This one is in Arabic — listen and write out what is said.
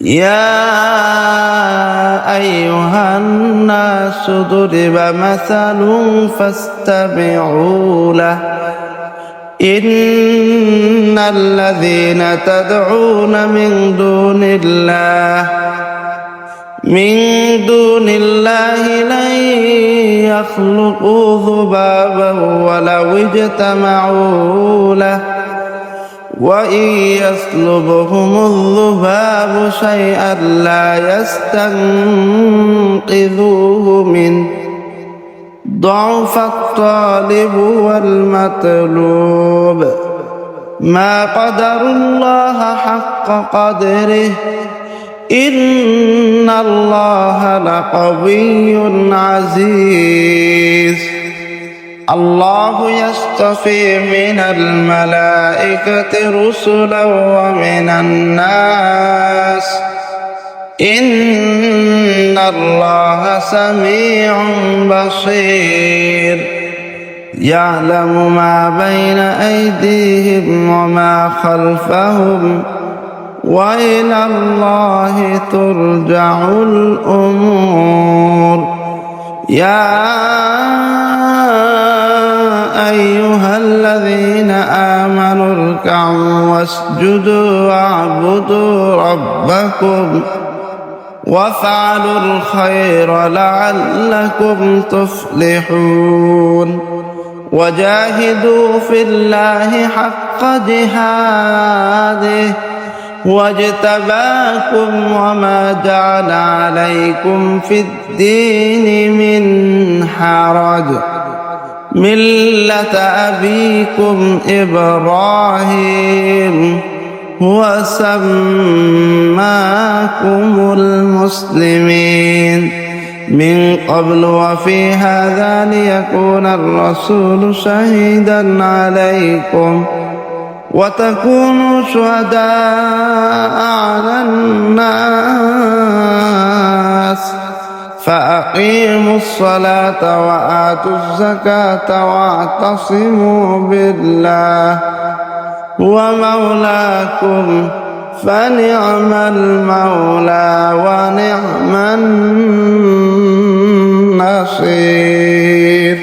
يا أيها الناس ضرب مثل فاستمعوا له إن الذين تدعون من دون الله لن يخلقوا ذبابا ولو اجتمعوا له وإن يسلبهم الذباب شيئا لا يستنقذوه منه ضعف الطالب والمطلوب ما قدر الله حق قدره إن الله لقوي عزيز الله يصطفي من الملائكة رسلا ومن الناس إن الله سميع بصير يعلم ما بين أيديهم وما خلفهم وإلى الله ترجع الأمور يا أيها الذين آمنوا اركعوا واسجدوا واعبدوا ربكم وافعلوا الخير لعلكم تفلحون وجاهدوا في الله حق جهاده واجتباكم وما جعل عليكم في الدين من حرج ملة أبيكم إبراهيم هو سماكم المسلمين من قبل وفي هذا ليكون الرسول شهيدا عليكم وتكونوا شهداء على الناس فأقيموا الصلاة وآتوا الزكاة واعتصموا بالله هو مولاكم فنعم المولى ونعم النصير